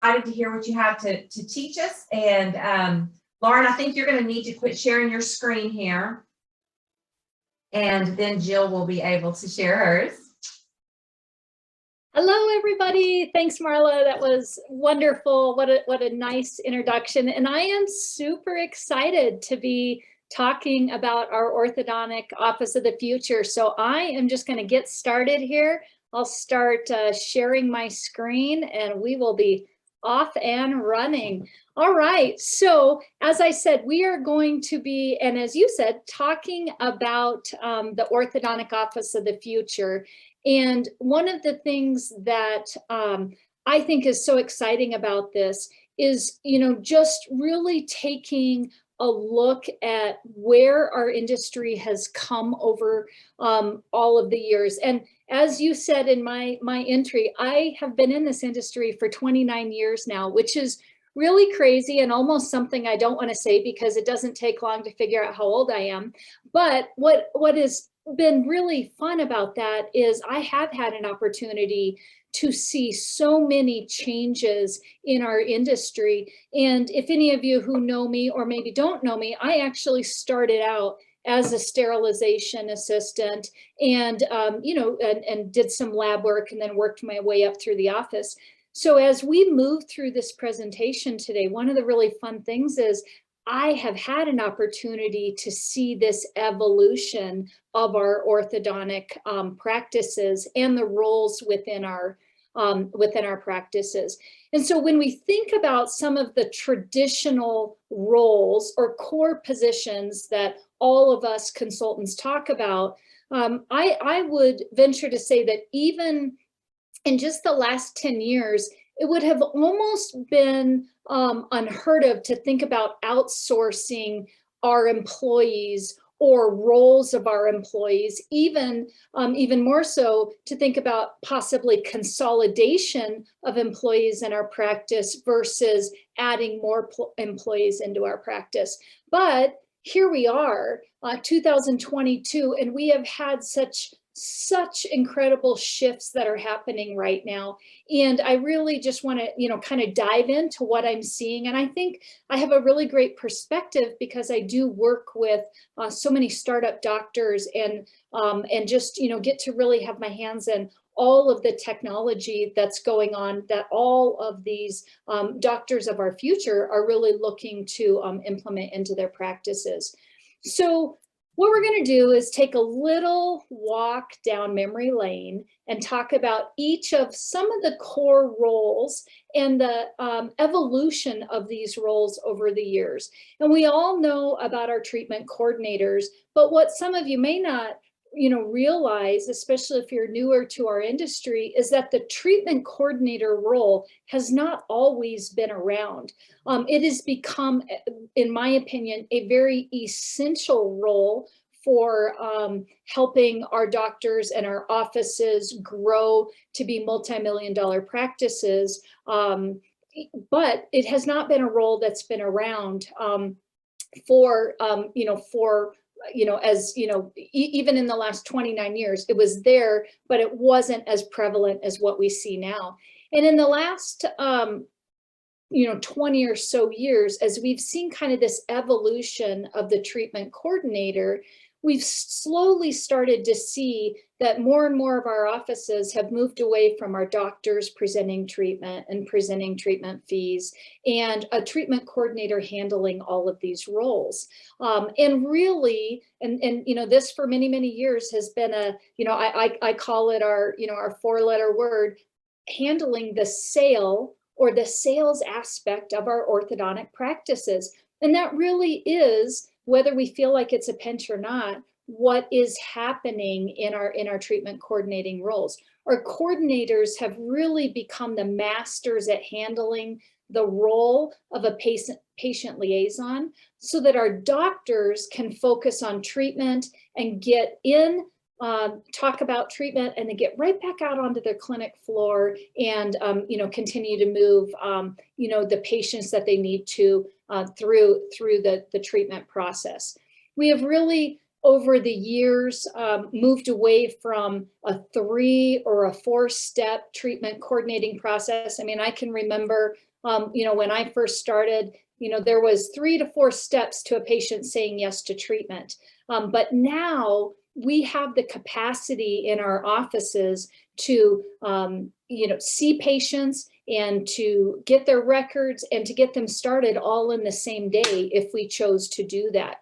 excited to hear what you have to teach us. And Lauren, I think you're going to need to quit sharing your screen here. And then Jill will be able to share hers. Hello, everybody. Thanks, Marla. That was wonderful. What a nice introduction. And I am super excited to be talking about our orthodontic office of the future. So I am just going to get started here. I'll start sharing my screen and we will be off and running. All right. So as I said, we are going to be, and as you said, talking about the orthodontic office of the future. And one of the things that I think is so exciting about this is, just really taking a look at where our industry has come over all of the years. And as you said in my entry, I have been in this industry for 29 years now, which is really crazy and almost something I don't want to say because it doesn't take long to figure out how old I am. But what has been really fun about that is I have had an opportunity to see so many changes in our industry. And if any of you who know me or maybe don't know me, I actually started out as a sterilization assistant and, and did some lab work and then worked my way up through the office. So as we move through this presentation today, one of the really fun things is I have had an opportunity to see this evolution of our orthodontic practices and the roles within our practices. And so when we think about some of the traditional roles or core positions that all of us consultants talk about, I would venture to say that even in just the last 10 years, it would have almost been unheard of to think about outsourcing our employees or roles of our employees, even more so to think about possibly consolidation of employees in our practice versus adding more employees into our practice. But here we are, 2022, and we have had such incredible shifts that are happening right now. And I really just want to, kind of dive into what I'm seeing. And I think I have a really great perspective because I do work with so many startup doctors and just, get to really have my hands in all of the technology that's going on that all of these doctors of our future are really looking to implement into their practices. So what we're going to do is take a little walk down memory lane and talk about each of some of the core roles and the evolution of these roles over the years. And we all know about our treatment coordinators, but what some of you may not realize, especially if you're newer to our industry, is that the treatment coordinator role has not always been around. It has become, in my opinion, a very essential role for helping our doctors and our offices grow to be multi-million-dollar practices. But it has not been a role that's been around even in the last 29 years, it was there, but it wasn't as prevalent as what we see now. And in the last, 20 or so years, as we've seen kind of this evolution of the treatment coordinator, we've slowly started to see that more and more of our offices have moved away from our doctors presenting treatment and presenting treatment fees and a treatment coordinator handling all of these roles. And really, and this for many, many years has been I call it our 4-letter word, handling the sale or the sales aspect of our orthodontic practices. And that really is, whether we feel like it's a pinch or not, what is happening in our treatment coordinating roles. Our coordinators have really become the masters at handling the role of a patient liaison so that our doctors can focus on treatment and get in, talk about treatment, and then get right back out onto their clinic floor and continue to move the patients that they need to through the treatment process. We have really, over the years, moved away from a 3 or a 4-step treatment coordinating process. I mean, I can remember When I first started, there was 3 to 4 steps to a patient saying yes to treatment. But now we have the capacity in our offices to, see patients and to get their records and to get them started all in the same day if we chose to do that.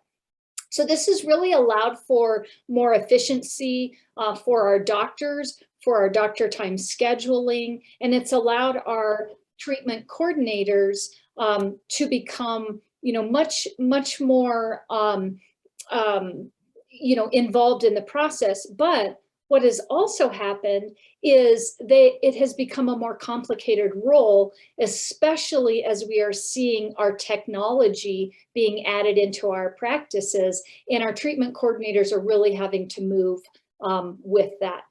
So this has really allowed for more efficiency for our doctors, for our doctor time scheduling, and it's allowed our treatment coordinators to become, much more, involved in the process. But what has also happened is it has become a more complicated role, especially as we are seeing our technology being added into our practices, and our treatment coordinators are really having to move with that.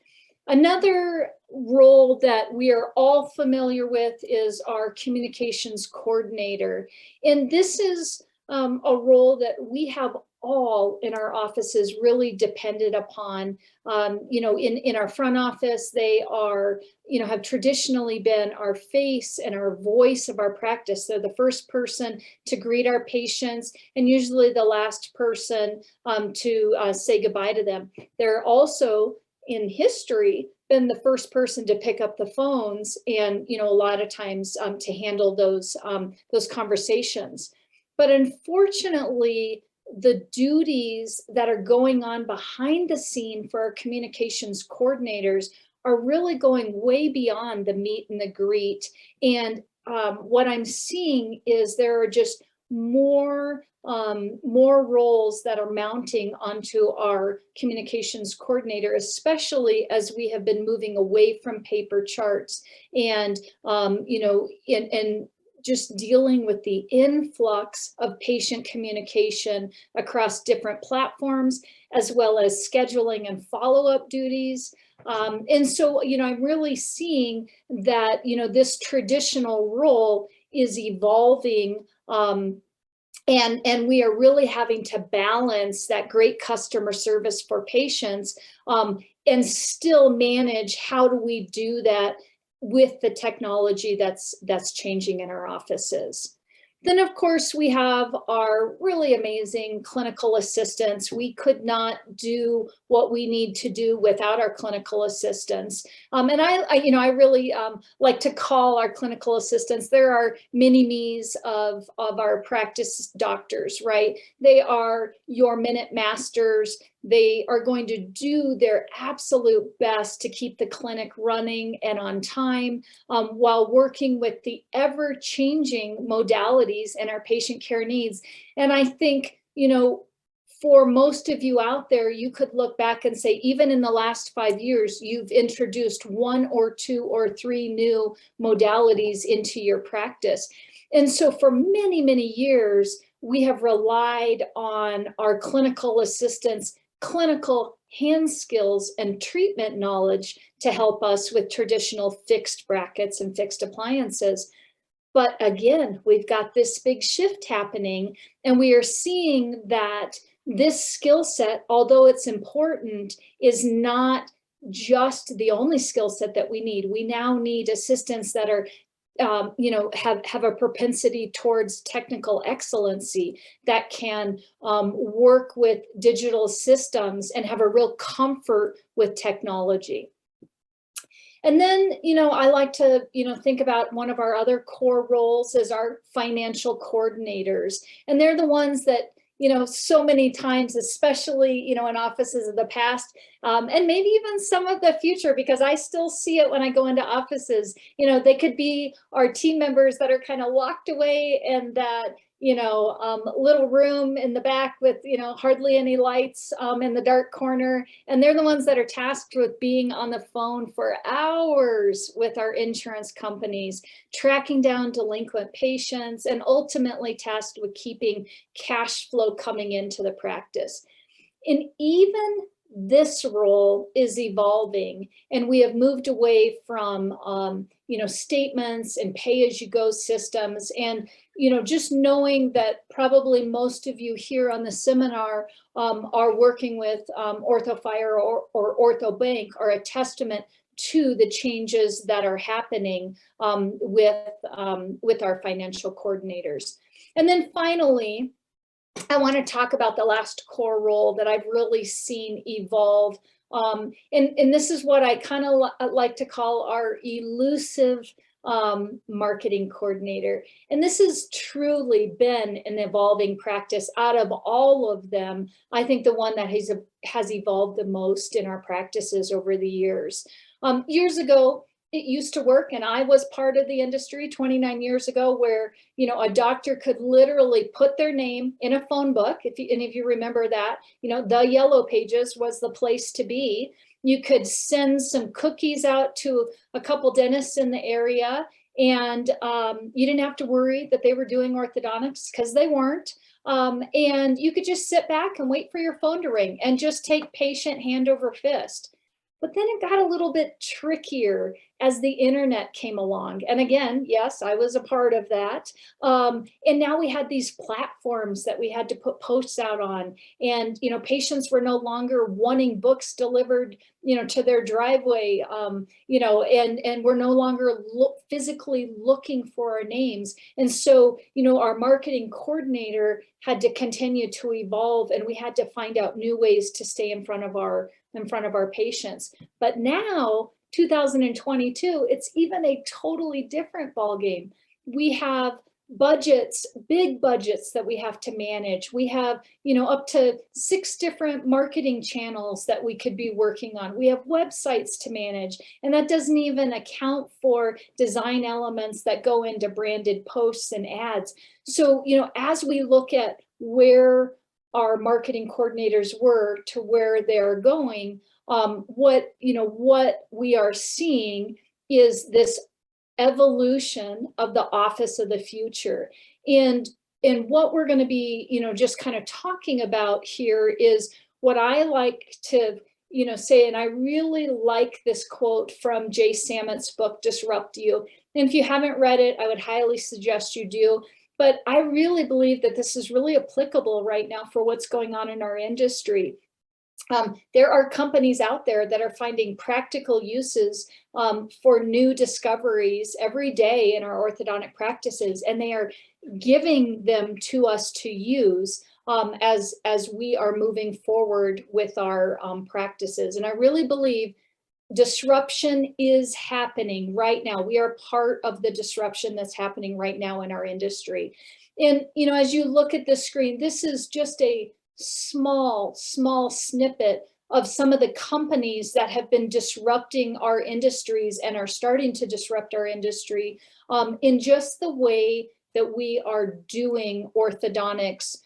Another role that we are all familiar with is our communications coordinator. And this is a role that we have all in our offices really depended upon. In our front office, they are, have traditionally been our face and our voice of our practice. They're the first person to greet our patients and usually the last person to say goodbye to them. They're also, in history, been the first person to pick up the phones and, a lot of times to handle those conversations. But unfortunately, the duties that are going on behind the scene for our communications coordinators are really going way beyond the meet and the greet. And what I'm seeing is there are just more roles that are mounting onto our communications coordinator, especially as we have been moving away from paper charts and, and just dealing with the influx of patient communication across different platforms, as well as scheduling and follow-up duties. And so, I'm really seeing that, this traditional role is evolving, and we are really having to balance that great customer service for patients and still manage how do we do that with the technology that's changing in our offices. Then, of course, we have our really amazing clinical assistants. We could not do what we need to do without our clinical assistants. And I really like to call our clinical assistants, there are mini-me's of our practice doctors, right? They are your minute masters. They are going to do their absolute best to keep the clinic running and on time while working with the ever-changing modalities and our patient care needs. And I think, for most of you out there, you could look back and say, even in the last 5 years, you've introduced 1 or 2 or 3 new modalities into your practice. And so for many, many years, we have relied on our clinical assistants' clinical hand skills and treatment knowledge to help us with traditional fixed brackets and fixed appliances. But again, we've got this big shift happening, and we are seeing that this skill set, although it's important, is not just the only skill set that we need. We now need assistants that are have a propensity towards technical excellency, that can work with digital systems and have a real comfort with technology. And then, I like to, think about one of our other core roles as our financial coordinators. And they're the ones that, so many times, especially, in offices of the past, and maybe even some of the future, because I still see it when I go into offices, they could be our team members that are kind of locked away in that, little room in the back with, hardly any lights in the dark corner. And they're the ones that are tasked with being on the phone for hours with our insurance companies, tracking down delinquent patients, and ultimately tasked with keeping cash flow coming into the practice. And even this role is evolving, and we have moved away from, statements and pay-as-you-go systems. And, just knowing that probably most of you here on the seminar are working with OrthoFi or OrthoBanc are a testament to the changes that are happening with our financial coordinators. And then finally, I want to talk about the last core role that I've really seen evolve. And this is what I kind of like to call our elusive marketing coordinator. And this has truly been an evolving practice. Out of all of them, I think the one that has evolved the most in our practices over the years. Years ago, it used to work, and I was part of the industry 29 years ago, where, you know, a doctor could literally put their name in a phone book. If you remember that, you know, the Yellow Pages was the place to be. You could send some cookies out to a couple dentists in the area, and you didn't have to worry that they were doing orthodontics, because they weren't. And you could just sit back and wait for your phone to ring and just take patient hand over fist. But then it got a little bit trickier as the internet came along. And again, yes, I was a part of that. And now we had these platforms that we had to put posts out on. And, you know, patients were no longer wanting books delivered, you know, to their driveway, you know, and we're no longer physically looking for our names. And so, you know, our marketing coordinator had to continue to evolve, and we had to find out new ways to stay in front of our patients. But now, 2022, it's even a totally different ballgame. We have budgets, big budgets that we have to manage. We have, you know, up to 6 different marketing channels that we could be working on. We have websites to manage, and that doesn't even account for design elements that go into branded posts and ads. So, you know, as we look at where our marketing coordinators were to where they're going, what we are seeing is this evolution of the office of the future. And what we're going to be, you know, just kind of talking about here is what I like to, you know, say, and I really like this quote from Jay Samet's book, Disrupt You. And if you haven't read it, I would highly suggest you do. But I really believe that this is really applicable right now for what's going on in our industry. There are companies out there that are finding practical uses for new discoveries every day in our orthodontic practices, and they are giving them to us to use as we are moving forward with our practices. And I really believe disruption is happening right now. We are part of the disruption that's happening right now in our industry. And, you know, as you look at the screen, this is just a small snippet of some of the companies that have been disrupting our industries and are starting to disrupt our industry in just the way that we are doing orthodontics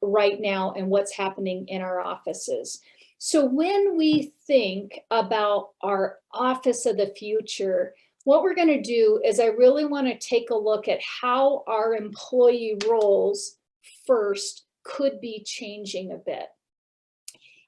right now and what's happening in our offices. So when we think about our office of the future, what we're going to do is I really want to take a look at how our employee roles first could be changing a bit.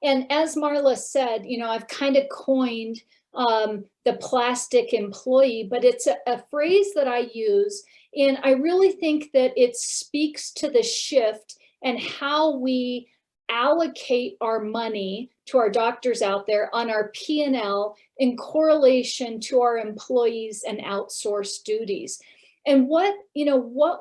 And as Marla said, you know, I've kind of coined the plastic employee, but it's a phrase that I use, and I really think that it speaks to the shift and how we allocate our money to our doctors out there on our P&L in correlation to our employees and outsourced duties. And what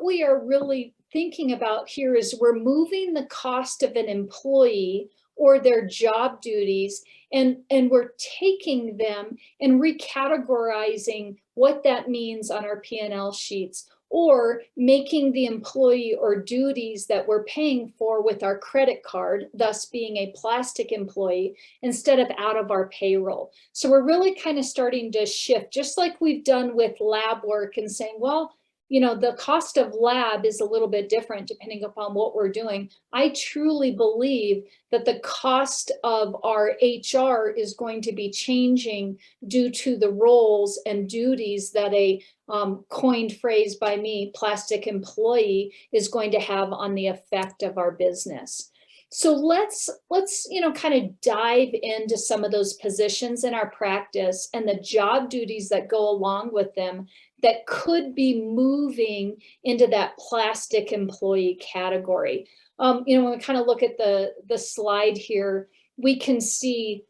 we are really thinking about here is we're moving the cost of an employee or their job duties, and we're taking them and recategorizing what that means on our P&L sheets, or making the employee or duties that we're paying for with our credit card, thus being a plastic employee, instead of out of our payroll. So we're really kind of starting to shift, just like we've done with lab work, and saying, well, you know, the cost of lab is a little bit different depending upon what we're doing. I truly believe that the cost of our HR is going to be changing due to the roles and duties that a coined phrase by me, plastic employee, is going to have on the effect of our business. So let's you know, kind of dive into some of those positions in our practice and the job duties that go along with them that could be moving into that plastic employee category. You know, when we kind of look at the slide here, we can see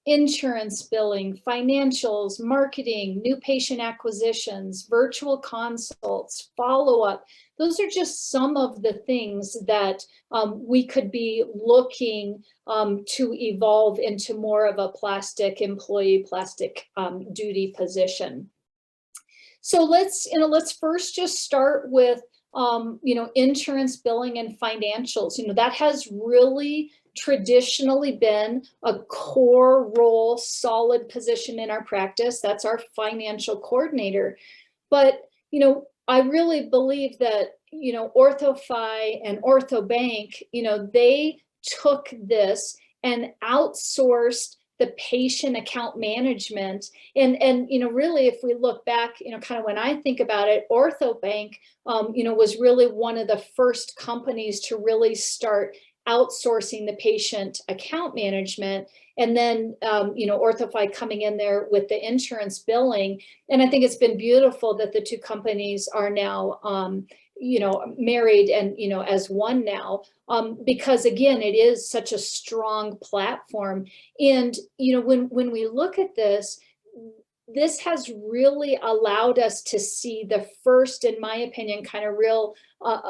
insurance billing, financials, marketing, new patient acquisitions, virtual consults, follow-up. Those are just some of the things that we could be looking to evolve into more of a plastic employee, plastic duty position. So let's first just start with insurance billing and financials. That has really traditionally been a core role, solid position in our practice. That's our financial coordinator. But, I really believe that, OrthoFi and OrthoBanc, they took this and outsourced the patient account management. And really, if we look back, kind of when I think about it, OrthoBanc, was really one of the first companies to really start outsourcing the patient account management. And then, OrthoFi coming in there with the insurance billing. And I think it's been beautiful that the two companies are now, married and, as one now, because again, it is such a strong platform. And, when we look at this has really allowed us to see the first, in my opinion, kind of real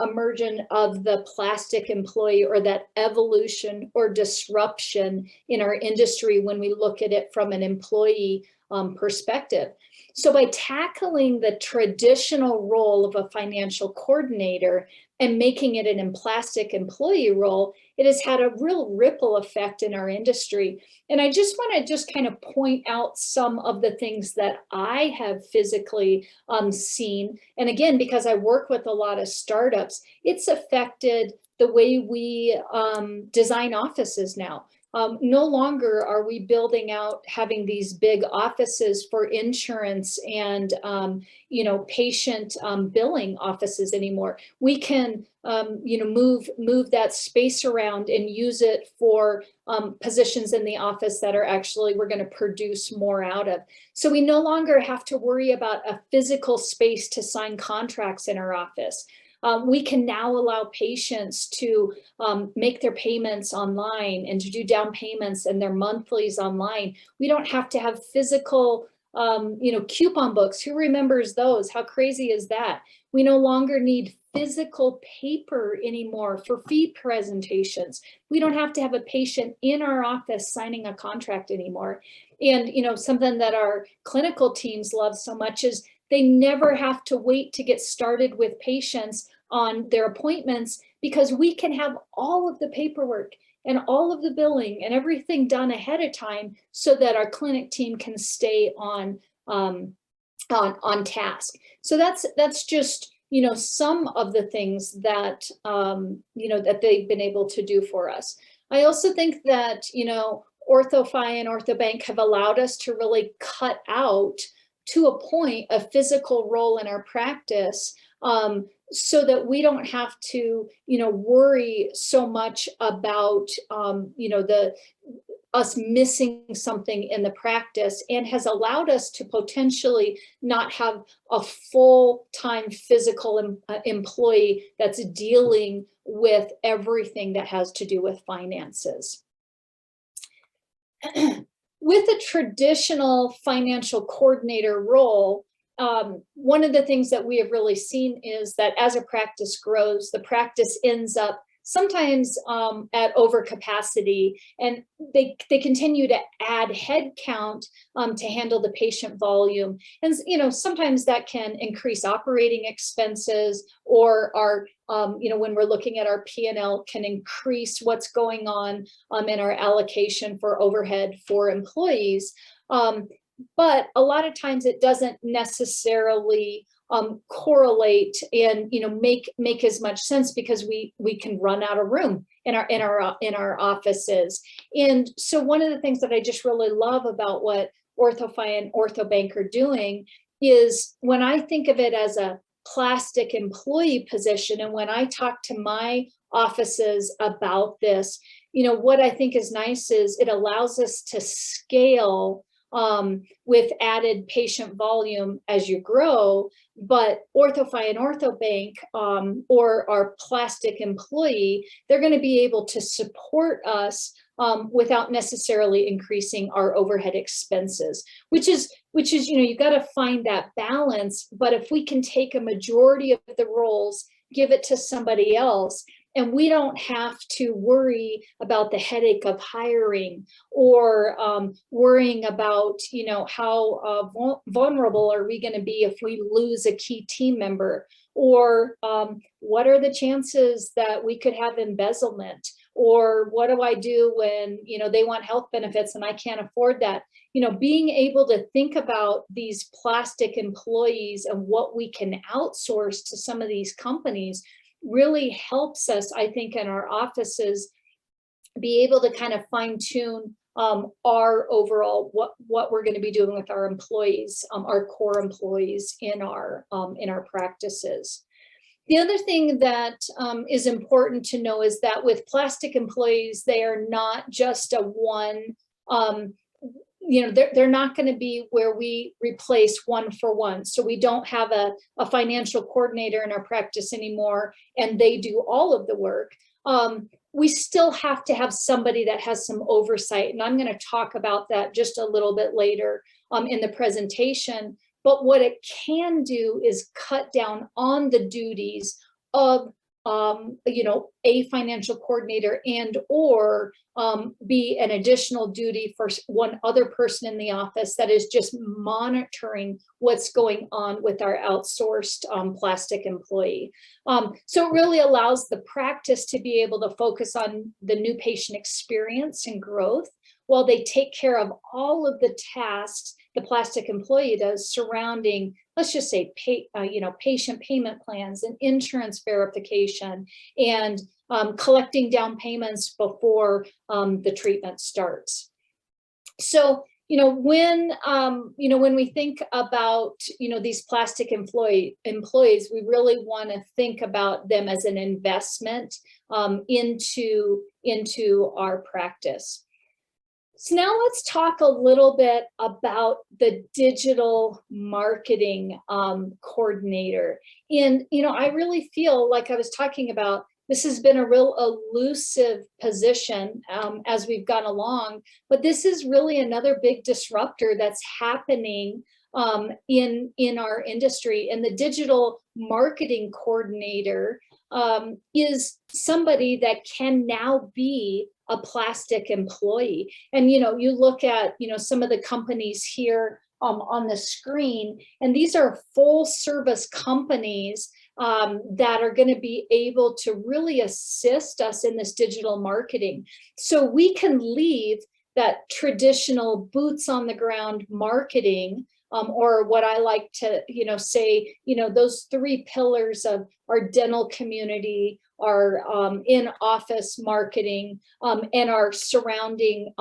emergence of the plastic employee, or that evolution or disruption in our industry when we look at it from an employee perspective. So by tackling the traditional role of a financial coordinator and making it an plastic employee role, it has had a real ripple effect in our industry. And I just want to kind of point out some of the things that I have physically seen. And again, because I work with a lot of startups, it's affected the way we design offices now. No longer are we building out, having these big offices for insurance and, patient billing offices anymore. We can, move that space around and use it for positions in the office that are actually, we're going to produce more out of. So we no longer have to worry about a physical space to sign contracts in our office. We can now allow patients to make their payments online and to do down payments and their monthlies online. We don't have to have physical, coupon books. Who remembers those? How crazy is that? We no longer need physical paper anymore for fee presentations. We don't have to have a patient in our office signing a contract anymore. And, something that our clinical teams love so much is they never have to wait to get started with patients on their appointments, because we can have all of the paperwork and all of the billing and everything done ahead of time so that our clinic team can stay on task. So that's just, some of the things that, that they've been able to do for us. I also think that, OrthoFi and OrthoBanc have allowed us to really cut out, to a point, a physical role in our practice, so that we don't have to, worry so much about, us missing something in the practice, and has allowed us to potentially not have a full-time physical employee that's dealing with everything that has to do with finances. With a traditional financial coordinator role, one of the things that we have really seen is that as a practice grows, the practice ends up sometimes at overcapacity, and they continue to add headcount to handle the patient volume. And sometimes that can increase operating expenses, or our when we're looking at our P&L, can increase what's going on in our allocation for overhead for employees. But a lot of times it doesn't necessarily correlate and make as much sense, because we can run out of room in our offices. And so one of the things that I just really love about what OrthoFi and OrthoBanc are doing is, when I think of it as a plastic employee position, and when I talk to my offices about this, what I think is nice is it allows us to scale with added patient volume as you grow. But OrthoFi and OrthoBanc, or our plastic employee, they're going to be able to support us without necessarily increasing our overhead expenses, which is, you got to find that balance. But if we can take a majority of the roles, give it to somebody else, and we don't have to worry about the headache of hiring or worrying about, how vulnerable are we going to be if we lose a key team member, or what are the chances that we could have embezzlement, or what do I do when, they want health benefits and I can't afford that? Being able to think about these plastic employees and what we can outsource to some of these companies really helps us, I think, in our offices be able to kind of fine tune our overall what we're going to be doing with our employees, our core employees in our practices. The other thing that is important to know is that with plastic employees, they are not just a one. They're not going to be where we replace one for one. So we don't have a financial coordinator in our practice anymore, and they do all of the work. We still have to have somebody that has some oversight, and I'm going to talk about that just a little bit later in the presentation. But what it can do is cut down on the duties of a financial coordinator, and or be an additional duty for one other person in the office that is just monitoring what's going on with our outsourced plastic employee. So it really allows the practice to be able to focus on the new patient experience and growth while they take care of all of the tasks the plastic employee does surrounding, let's just say, patient payment plans and insurance verification and collecting down payments before the treatment starts. So, when we think about, these plastic employees, we really want to think about them as an investment into our practice. So now let's talk a little bit about the digital marketing coordinator. And, I really feel like I was talking about, this has been a real elusive position as we've gone along, but this is really another big disruptor that's happening in our industry. And the digital marketing coordinator is somebody that can now be a plastic employee. And, you look at, some of the companies here on the screen, and these are full service companies that are going to be able to really assist us in this digital marketing. So we can leave that traditional boots on the ground marketing, or what I like to, say, those three pillars of our dental community, our in-office marketing, and our surrounding,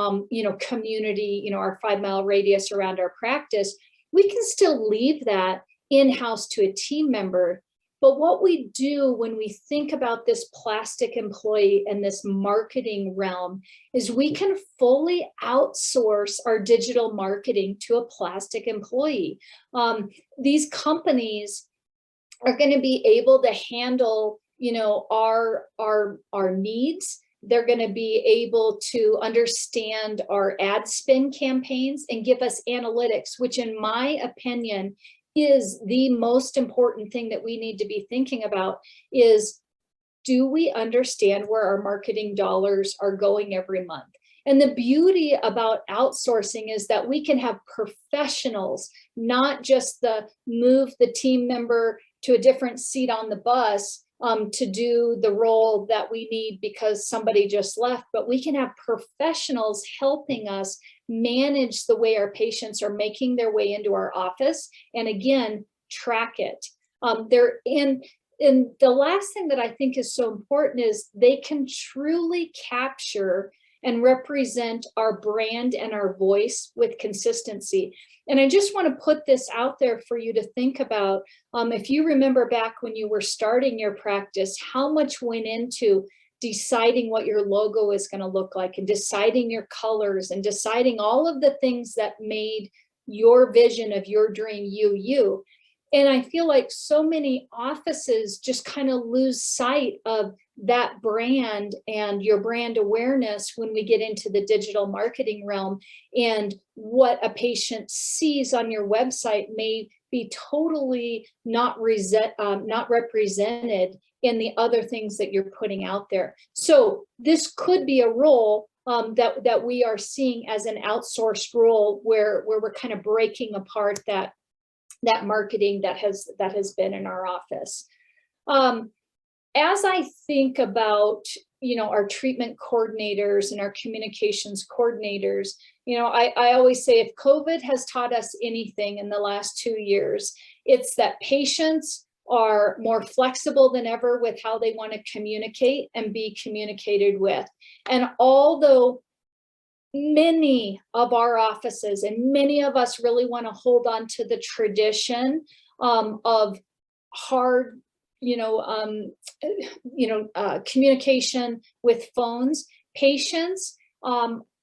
community, our 5-mile radius around our practice. We can still leave that in-house to a team member. But what we do when we think about this plastic employee and this marketing realm is we can fully outsource our digital marketing to a plastic employee. These companies are going to be able to handle, our needs. They're going to be able to understand our ad spend campaigns and give us analytics, which in my opinion is the most important thing that we need to be thinking about is, do we understand where our marketing dollars are going every month? And the beauty about outsourcing is that we can have professionals, not just move the team member to a different seat on the bus to do the role that we need because somebody just left, but we can have professionals helping us manage the way our patients are making their way into our office, and again, track it. And the last thing that I think is so important is they can truly capture and represent our brand and our voice with consistency. And I just want to put this out there for you to think about. If you remember back when you were starting your practice, how much went into deciding what your logo is going to look like, and deciding your colors, and deciding all of the things that made your vision of your dream you. And I feel like so many offices just kind of lose sight of that brand and your brand awareness when we get into the digital marketing realm, and what a patient sees on your website may be totally not represented in the other things that you're putting out there. So this could be a role that we are seeing as an outsourced role, where we're kind of breaking apart that marketing that has been in our office. As I think about, our treatment coordinators and our communications coordinators, I always say, if COVID has taught us anything in the last 2 years, it's that patients are more flexible than ever with how they want to communicate and be communicated with. And although many of our offices and many of us really want to hold on to the tradition of hard, communication with phones, patients,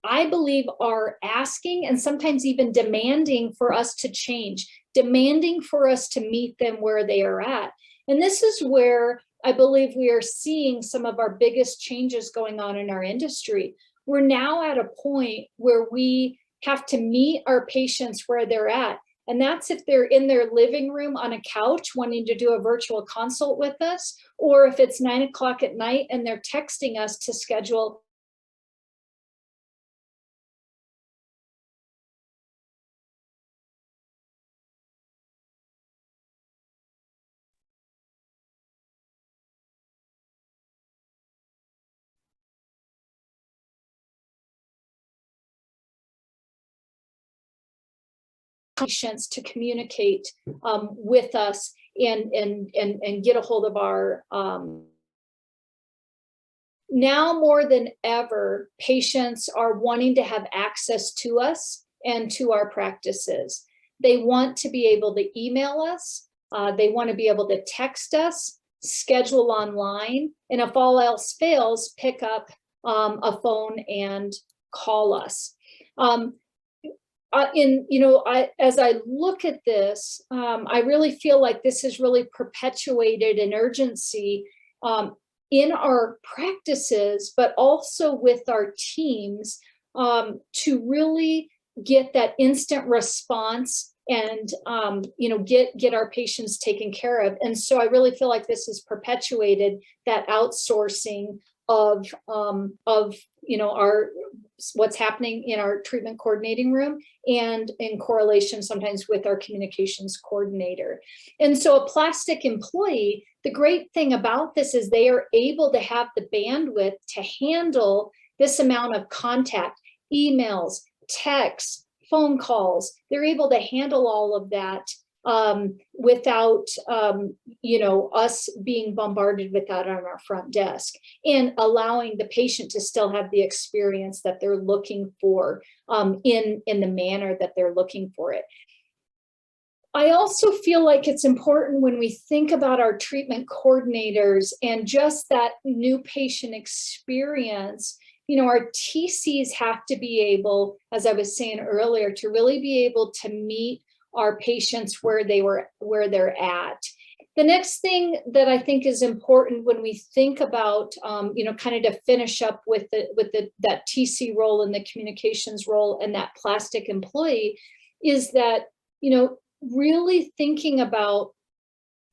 I believe, are asking and sometimes even demanding for us to change, demanding for us to meet them where they are at. And this is where I believe we are seeing some of our biggest changes going on in our industry. We're now at a point where we have to meet our patients where they're at. And that's if they're in their living room on a couch wanting to do a virtual consult with us, or if it's 9 o'clock at night and they're texting us to schedule patients to communicate with us and get a hold of our now more than ever, patients are wanting to have access to us and to our practices. They want to be able to email us. They want to be able to text us, schedule online, and if all else fails, pick up a phone and call us. As I look at this, I really feel like this has really perpetuated an urgency in our practices, but also with our teams, to really get that instant response and get our patients taken care of. And so I really feel like this has perpetuated that outsourcing of our what's happening in our treatment coordinating room, and in correlation sometimes with our communications coordinator. And so a plastic employee, the great thing about this is they are able to have the bandwidth to handle this amount of contact, emails, texts, phone calls. They're able to handle all of that without us being bombarded with that on our front desk, and allowing the patient to still have the experience that they're looking for in the manner that they're looking for it. I also feel like it's important when we think about our treatment coordinators and just that new patient experience. Our TCs have to be able, as I was saying earlier, to really be able to meet our patients where they're at. The next thing that I think is important when we think about, kind of to finish up with that TC role and the communications role and that plastic employee, is that, really thinking about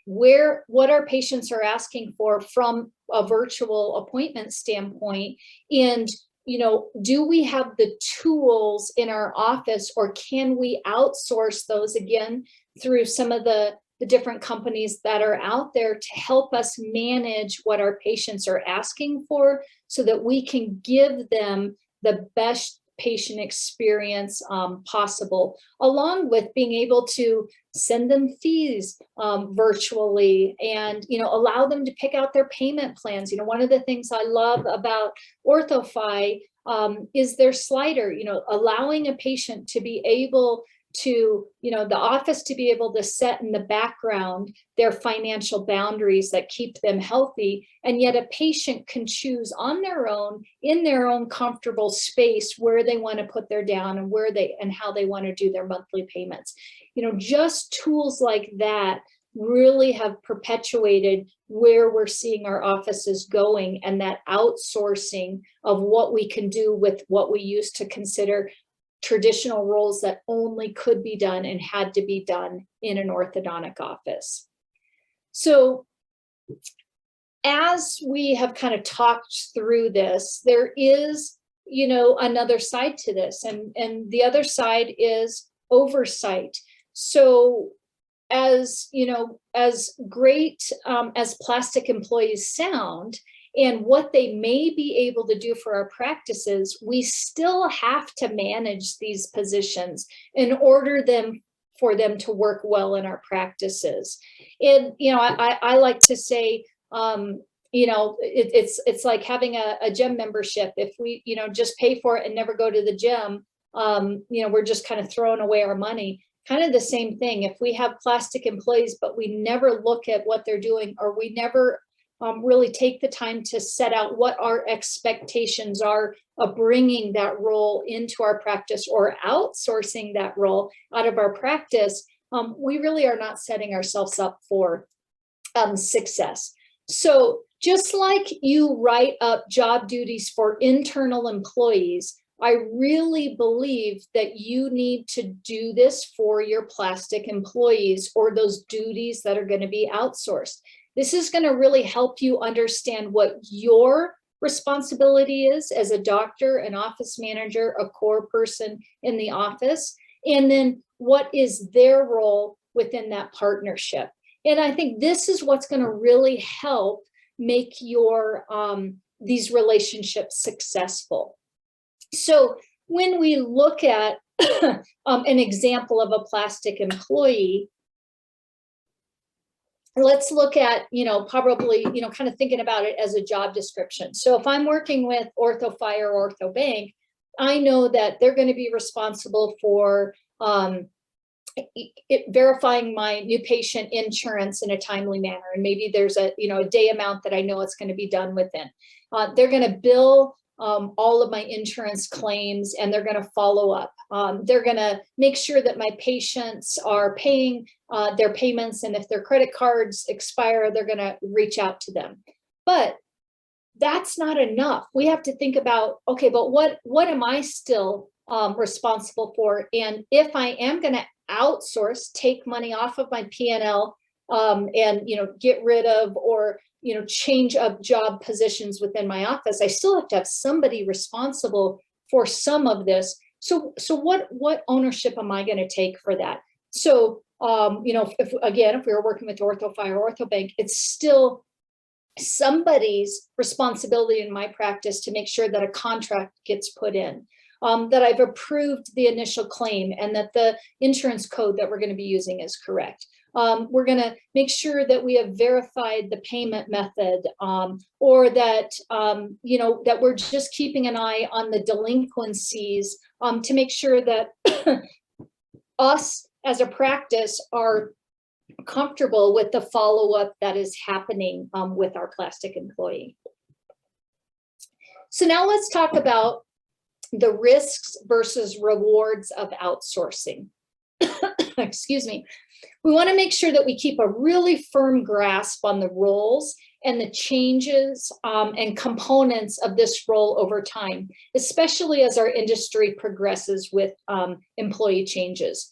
what our patients are asking for from a virtual appointment standpoint, and do we have the tools in our office, or can we outsource those again through some of the different companies that are out there to help us manage what our patients are asking for, so that we can give them the best patient experience possible, along with being able to send them fees virtually, and allow them to pick out their payment plans. One of the things I love about OrthoFi is their slider, allowing a patient to be able to, the office to be able to set in the background their financial boundaries that keep them healthy, and yet a patient can choose on their own, in their own comfortable space, where they want to put their down and how they want to do their monthly payments. Just tools like that really have perpetuated where we're seeing our offices going, and that outsourcing of what we can do with what we used to consider traditional roles that only could be done and had to be done in an orthodontic office. So as we have kind of talked through this, there is, you know, another side to this, and the other side is oversight. So as, you know, as great as plastic employees sound and what they may be able to do for our practices, we still have to manage these positions in order for them to work well in our practices. And, you know, I like to say, you know, it's like having a gym membership. If we, you know, just pay for it and never go to the gym, you know, we're just kind of throwing away our money. Kind of the same thing. If we have plastic employees, but we never look at what they're doing, or we never really take the time to set out what our expectations are of bringing that role into our practice or outsourcing that role out of our practice, we really are not setting ourselves up for success. So just like you write up job duties for internal employees, I really believe that you need to do this for your plastic employees or those duties that are going to be outsourced. This is going to really help you understand what your responsibility is as a doctor, an office manager, a core person in the office, and then what is their role within that partnership. And I think this is what's going to really help make your these relationships successful. So when we look at an example of a plastic employee, let's look at, you know, probably, you know, kind of thinking about it as a job description. So if I'm working with OrthoFi or OrthoBanc, I know that they're going to be responsible for verifying my new patient insurance in a timely manner. And maybe there's a, you know, a day amount that I know it's going to be done within. They're going to bill all of my insurance claims, and they're going to follow up. They're going to make sure that my patients are paying their payments, and if their credit cards expire, they're going to reach out to them. But that's not enough. We have to think about, okay, but what am I still responsible for? And if I am going to outsource, take money off of my P&L, and, you know, get rid of or, you know, change up job positions within my office, I still have to have somebody responsible for some of this. So what ownership am I going to take for that? So, you know, if we were working with OrthoFi or OrthoBanc, it's still somebody's responsibility in my practice to make sure that a contract gets put in, that I've approved the initial claim, and that the insurance code that we're going to be using is correct. We're going to make sure that we have verified the payment method, or that, you know, that we're just keeping an eye on the delinquencies, to make sure that us as a practice are comfortable with the follow-up that is happening with our plastic employee. So now let's talk about the risks versus rewards of outsourcing. Excuse me. We want to make sure that we keep a really firm grasp on the roles and the changes and components of this role over time, especially as our industry progresses with employee changes.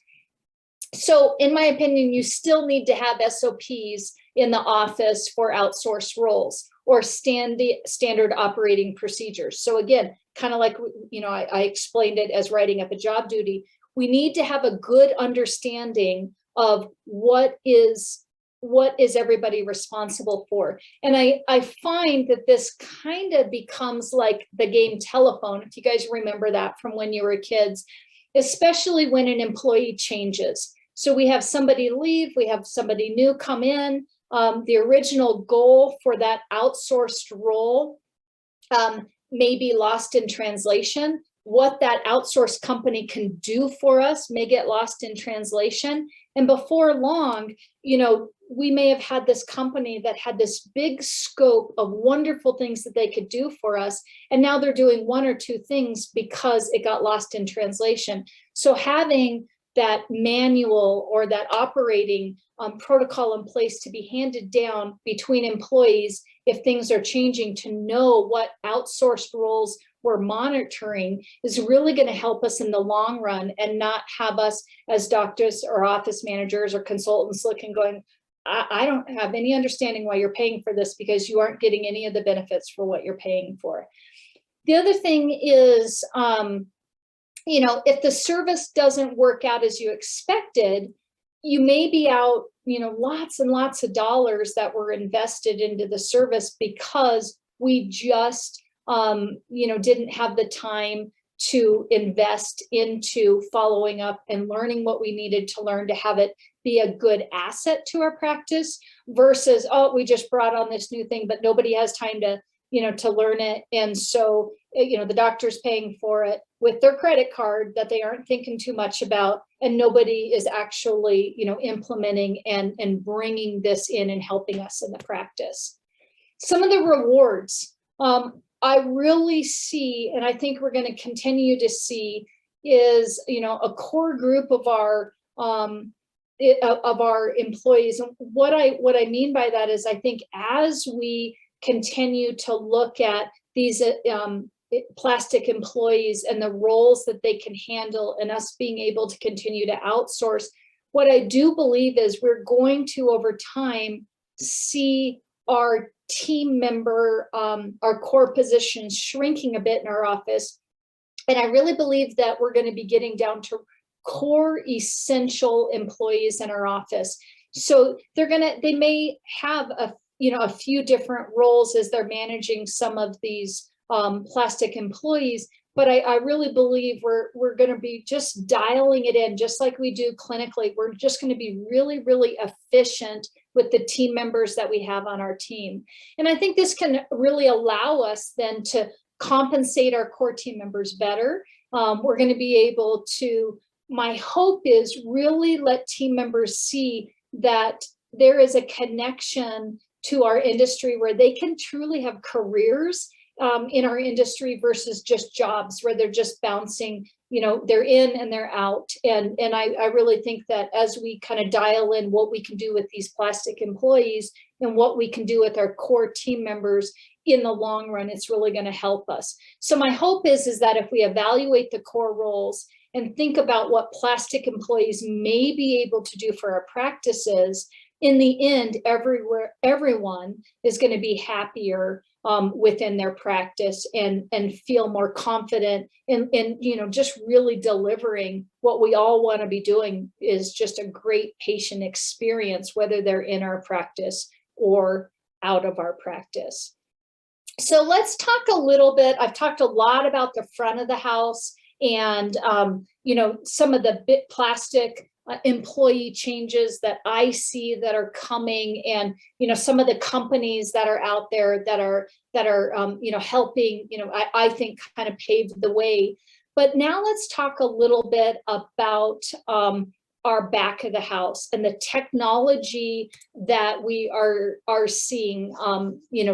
So in my opinion, you still need to have SOPs in the office for outsourced roles, or standard operating procedures. So again, kind of like, you know, I explained it as writing up a job duty. We need to have a good understanding of what is everybody responsible for. And I find that this kind of becomes like the game telephone, if you guys remember that from when you were kids, especially when an employee changes. So we have somebody leave, we have somebody new come in. The original goal for that outsourced role may be lost in translation. What that outsourced company can do for us may get lost in translation. And before long, you know, we may have had this company that had this big scope of wonderful things that they could do for us. And now they're doing one or two things because it got lost in translation. So having that manual or that operating protocol in place to be handed down between employees if things are changing, to know what outsourced roles we're monitoring, is really going to help us in the long run, and not have us as doctors or office managers or consultants looking going, I don't have any understanding why you're paying for this, because you aren't getting any of the benefits for what you're paying for. The other thing is, if the service doesn't work out as you expected, you may be out, lots and lots of dollars that were invested into the service because we just, didn't have the time to invest into following up and learning what we needed to learn to have it be a good asset to our practice, versus, oh, we just brought on this new thing, but nobody has time to learn it. And so, the doctor's paying for it with their credit card that they aren't thinking too much about, and nobody is actually, implementing and bringing this in and helping us in the practice. Some of the rewards I really see, and I think we're going to continue to see, is, a core group of our employees. And what I mean by that is, I think as we continue to look at these plastic employees and the roles that they can handle, and us being able to continue to outsource, what I do believe is we're going to, over time, see our team member, our core positions shrinking a bit in our office. And I really believe that we're going to be getting down to core essential employees in our office. So they may have a few different roles as they're managing some of these plastic employees, but I really believe we're going to be just dialing it in, just like we do clinically. We're just going to be really, really efficient with the team members that we have on our team. And I think this can really allow us then to compensate our core team members better. We're going to be able to, my hope is, really let team members see that there is a connection to our industry where they can truly have careers in our industry, versus just jobs where they're just bouncing, they're in and they're out. And I really think that as we kind of dial in what we can do with these plastic employees and what we can do with our core team members in the long run, it's really going to help us. So my hope is that if we evaluate the core roles and think about what plastic employees may be able to do for our practices, in the end, everyone is going to be happier within their practice and feel more confident in just really delivering what we all want to be doing, is just a great patient experience, whether they're in our practice or out of our practice. So let's talk a little bit. I've talked a lot about the front of the house and some of the plastic employee changes that I see that are coming, and some of the companies that are out there that are helping, I think kind of pave the way. But now let's talk a little bit about our back of the house and the technology that we are seeing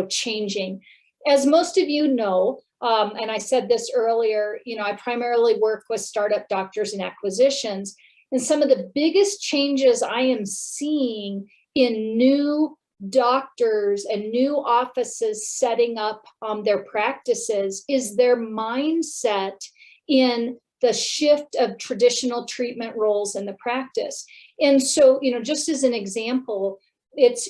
changing. As most of you know, and I said this earlier, I primarily work with startup doctors and acquisitions. And some of the biggest changes I am seeing in new doctors and new offices setting up their practices is their mindset in the shift of traditional treatment roles in the practice. And so, just as an example, it's,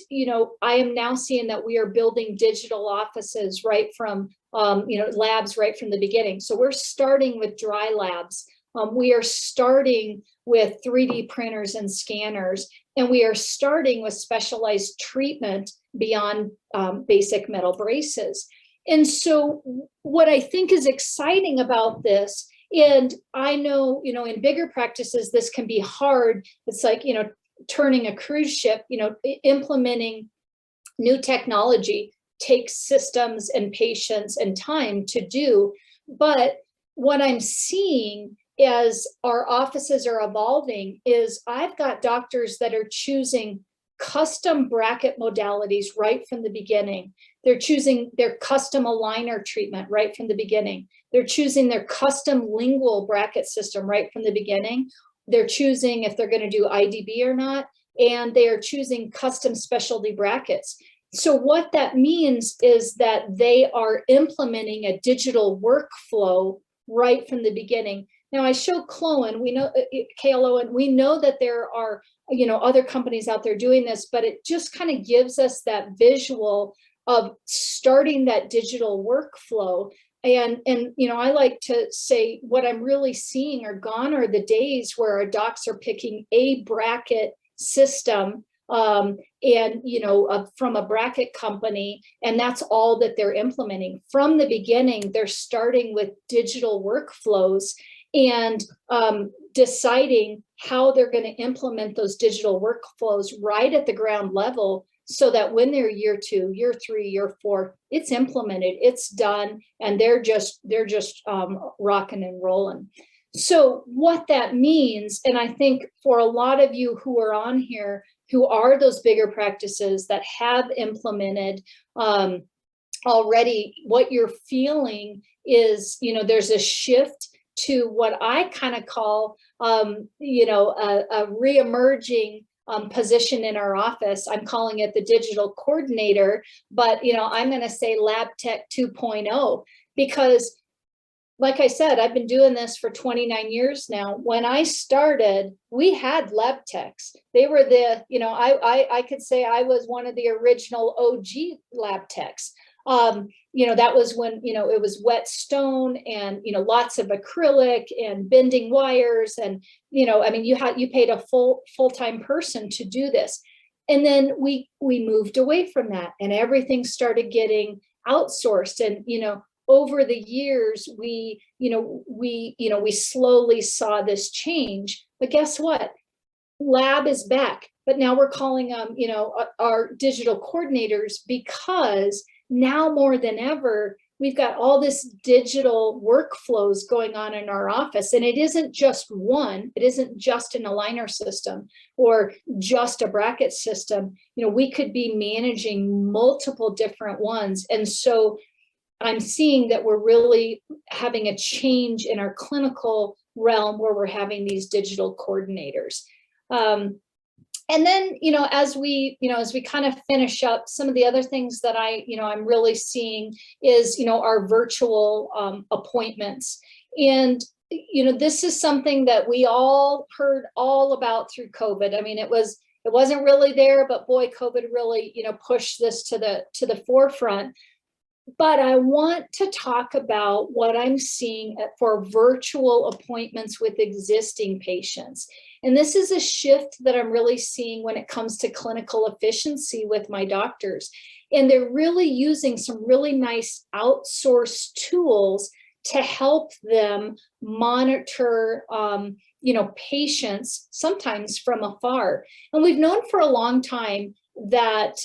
I am now seeing that we are building digital offices right from, labs right from the beginning. So we're starting with dry labs. We are starting with 3D printers and scanners, and we are starting with specialized treatment beyond basic metal braces. And so what I think is exciting about this, and I know, in bigger practices, this can be hard. It's like, turning a cruise ship, implementing new technology takes systems and patience and time to do. But what I'm seeing as our offices are evolving is I've got doctors that are choosing custom bracket modalities right from the beginning. They're choosing their custom aligner treatment right from the beginning. They're choosing their custom lingual bracket system right from the beginning. they're choosing if they're going to do IDB or not, and they are choosing custom specialty brackets. So what that means is that they are implementing a digital workflow right from the beginning. Now I show Cloen, we know KLO, and we know that there are, you know, other companies out there doing this, but it just kind of gives us that visual of starting that digital workflow. And you know, I like to say what I'm really seeing are gone are the days where our docs are picking a bracket system and you know, from a bracket company, and that's all that they're implementing. From the beginning, they're starting with digital workflows and deciding how they're going to implement those digital workflows right at the ground level, so that when they're year 2, year 3, year 4, it's implemented, it's done, and they're just rocking and rolling. So what that means, and I think for a lot of you who are on here, who are those bigger practices that have implemented already, what you're feeling is, you know, there's a shift to what I kind of call, you know, a re-emerging position in our office. I'm calling it the digital coordinator, but, you know, I'm going to say Lab Tech 2.0, because like I said, I've been doing this for 29 years now. When I started, we had lab techs. They were the, you know, I could say I was one of the original OG lab techs. You know, that was when, you know, it was wet stone and, you know, lots of acrylic and bending wires. And, you know, I mean, you paid a full-time person to do this. And then we moved away from that, and everything started getting outsourced. And, you know, over the years, we slowly saw this change. But guess what? Lab is back, but now we're calling them, you know, our digital coordinators, because now more than ever, we've got all this digital workflows going on in our office. And it isn't just one, it isn't just an aligner system or just a bracket system. You know, we could be managing multiple different ones. And so I'm seeing that we're really having a change in our clinical realm where we're having these digital coordinators. And then, you know, as we kind of finish up, some of the other things that I'm really seeing is, you know, our virtual appointments. And, you know, this is something that we all heard all about through COVID. I mean, it wasn't really there, but boy, COVID really, you know, pushed this to the forefront. But I want to talk about what I'm seeing for virtual appointments with existing patients. And this is a shift that I'm really seeing when it comes to clinical efficiency with my doctors. And they're really using some really nice outsourced tools to help them monitor, you know, patients, sometimes from afar. And we've known for a long time that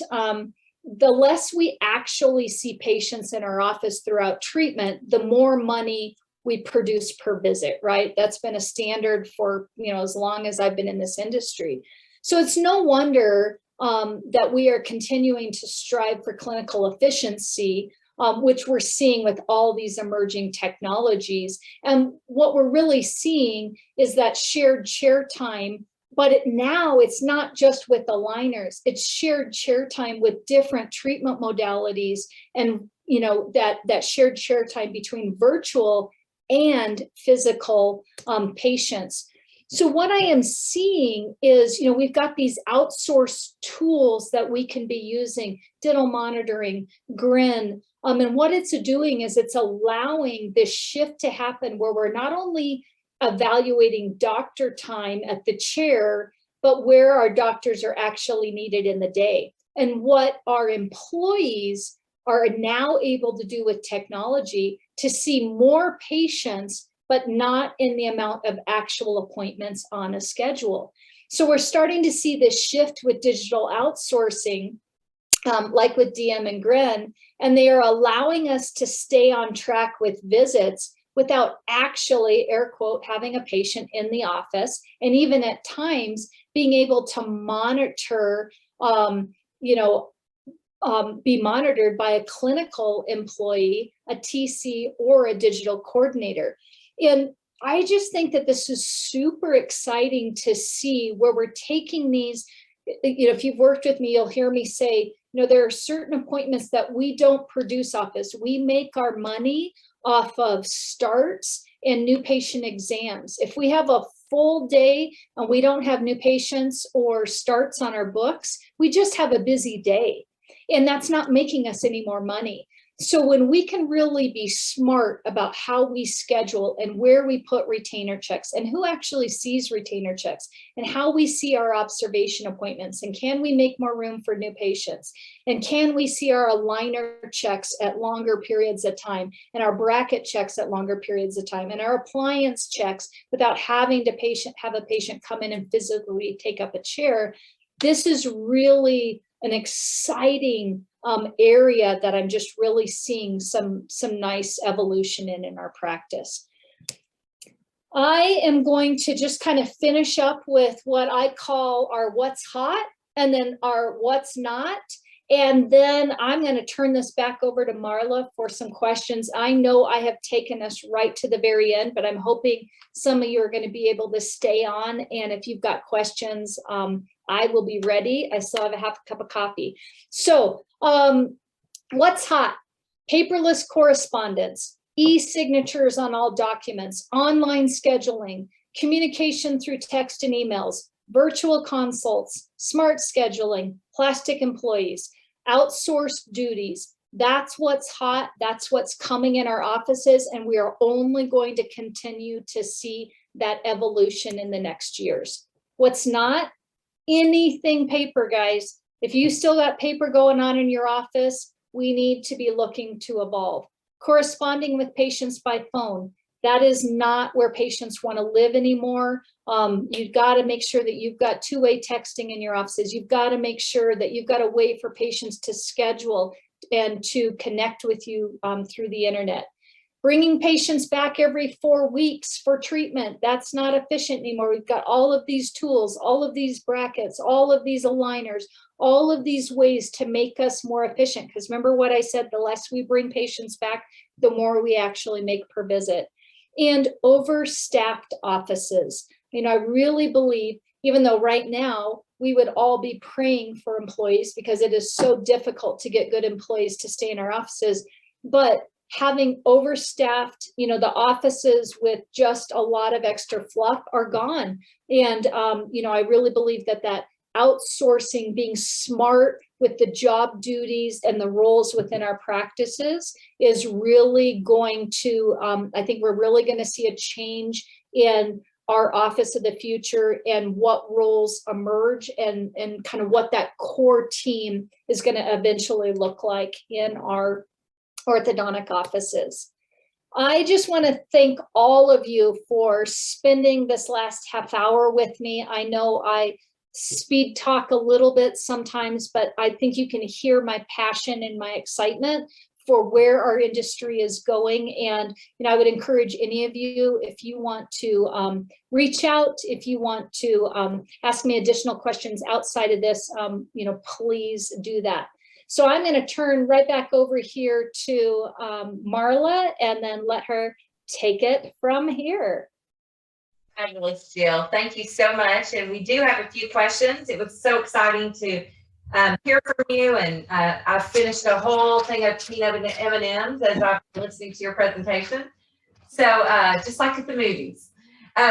the less we actually see patients in our office throughout treatment, the more money we produce per visit, right? That's been a standard for, you know, as long as I've been in this industry. So it's no wonder that we are continuing to strive for clinical efficiency, which we're seeing with all these emerging technologies. And what we're really seeing is that shared chair time. But now it's not just with aligners, it's shared chair time with different treatment modalities, and, you know, that shared chair time between virtual and physical patients. So what I am seeing is, you know, we've got these outsourced tools that we can be using, dental monitoring, Grin, and what it's doing is it's allowing this shift to happen where we're not only evaluating doctor time at the chair, but where our doctors are actually needed in the day. And what our employees are now able to do with technology to see more patients, but not in the amount of actual appointments on a schedule. So we're starting to see this shift with digital outsourcing, like with DM and Grin, and they are allowing us to stay on track with visits without actually, air quote, having a patient in the office, and even at times being able to monitor, be monitored by a clinical employee, a TC, or a digital coordinator. And I just think that this is super exciting to see where we're taking these. If you've worked with me, you'll hear me say, there are certain appointments that we don't produce off this. We make our money off of starts and new patient exams. If we have a full day and we don't have new patients or starts on our books, we just have a busy day. And that's not making us any more money. So when we can really be smart about how we schedule and where we put retainer checks and who actually sees retainer checks and how we see our observation appointments, and can we make more room for new patients, and can we see our aligner checks at longer periods of time, and our bracket checks at longer periods of time, and our appliance checks without having to have a patient come in and physically take up a chair. This is really an exciting area that I'm just really seeing some nice evolution in our practice. I am going to just kind of finish up with what I call our what's hot and then our what's not. And then I'm going to turn this back over to Marla for some questions. I know I have taken us right to the very end, but I'm hoping some of you are going to be able to stay on. And if you've got questions, I will be ready. I still have a half a cup of coffee. So what's hot? Paperless correspondence, e-signatures on all documents, online scheduling, communication through text and emails, virtual consults, smart scheduling, plastic employees, outsourced duties. That's what's hot. That's what's coming in our offices. And we are only going to continue to see that evolution in the next years. What's not? Anything paper, guys. If you still got paper going on in your office, we need to be looking to evolve. Corresponding with patients by phone. That is not where patients want to live anymore. You've got to make sure that you've got two-way texting in your offices. You've got to make sure that you've got a way for patients to schedule and to connect with you through the internet. Bringing patients back every 4 weeks for treatment, that's not efficient anymore. We've got all of these tools, all of these brackets, all of these aligners, all of these ways to make us more efficient. Because remember what I said, the less we bring patients back, the more we actually make per visit. And overstaffed offices. I really believe, even though right now we would all be praying for employees because it is so difficult to get good employees to stay in our offices, but having overstaffed, the offices with just a lot of extra fluff are gone. And, I really believe that outsourcing, being smart with the job duties and the roles within our practices is really going to, I think we're really going to see a change in our office of the future and what roles emerge and kind of what that core team is going to eventually look like in our orthodontic offices. I just want to thank all of you for spending this last half hour with me. I know I speed talk a little bit sometimes, but I think you can hear my passion and my excitement for where our industry is going. And I would encourage any of you, if you want to reach out, if you want to ask me additional questions outside of this, please do that. So I'm going to turn right back over here to Marla and then let her take it from here. Fabulous, Jill. Thank you so much. And we do have a few questions. It was so exciting to hear from you. And I finished a whole thing of peanut and M&Ms as I've been listening to your presentation. So just like at the movies.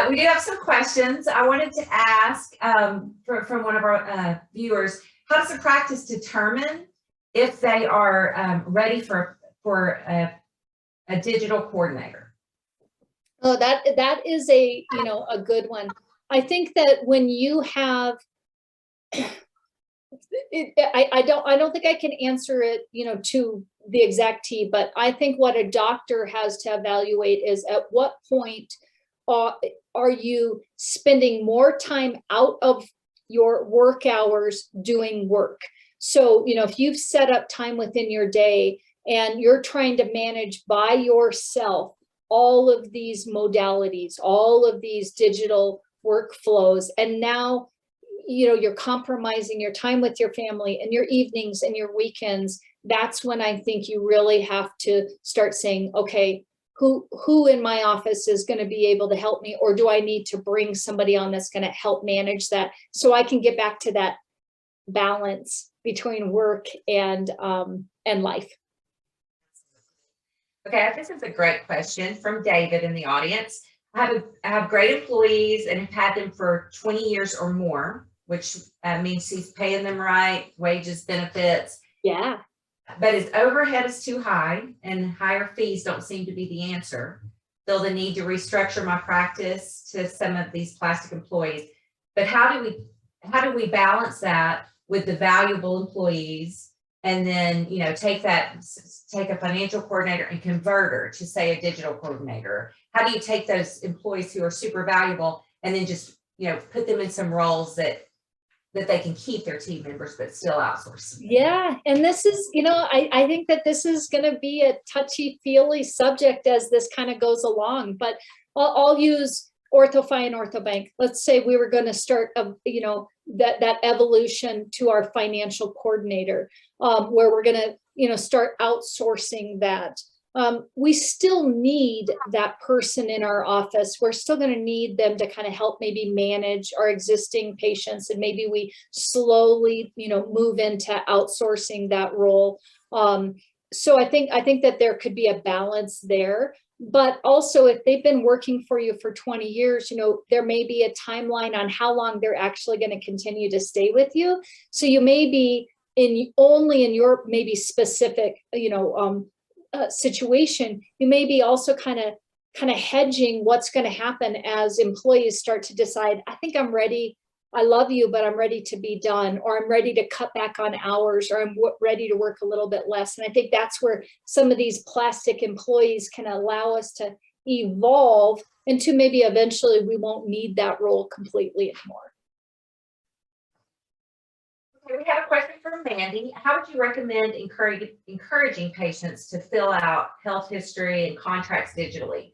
We do have some questions. I wanted to ask from one of our viewers, how does the practice determine if they are ready for a digital coordinator? Oh, that is a good one. I think that when you have, I don't think I can answer it, to the exact T, but I think what a doctor has to evaluate is at what point are you spending more time out of your work hours doing work? So, if you've set up time within your day and you're trying to manage by yourself all of these modalities, all of these digital workflows, and now, you're compromising your time with your family and your evenings and your weekends, that's when I think you really have to start saying, okay, who in my office is going to be able to help me, or do I need to bring somebody on that's going to help manage that so I can get back to that balance between work and life. Okay, this is a great question from David in the audience. I have great employees and have had them for 20 years or more, which means he's paying them right, wages, benefits. Yeah. But his overhead is too high and higher fees don't seem to be the answer. Feel the need to restructure my practice to some of these plastic employees. But how do we balance that with the valuable employees, and then, you know, take a financial coordinator and convert her to, say, a digital coordinator? How do you take those employees who are super valuable and then just, you know, put them in some roles that they can keep their team members but still outsource? Yeah, and this is, you know, I think that this is going to be a touchy-feely subject as this kind of goes along, but I'll use OrthoFi and OrthoBanc. Let's say we were going to start, you know, that evolution to our financial coordinator, where we're going to, you know, start outsourcing that. We still need that person in our office. We're still going to need them to kind of help maybe manage our existing patients, and maybe we slowly, you know, move into outsourcing that role. So I think that there could be a balance there. But also, if they've been working for you for 20 years, you know, there may be a timeline on how long they're actually going to continue to stay with you. So you may be only in your maybe specific, you know, situation, you may be also kind of hedging what's going to happen as employees start to decide, I think I'm ready. I love you, but I'm ready to be done, or I'm ready to cut back on hours, or I'm ready to work a little bit less. And I think that's where some of these plastic employees can allow us to evolve into maybe eventually we won't need that role completely anymore. Okay, we have a question from Mandy. How would you recommend encouraging patients to fill out health history and contracts digitally?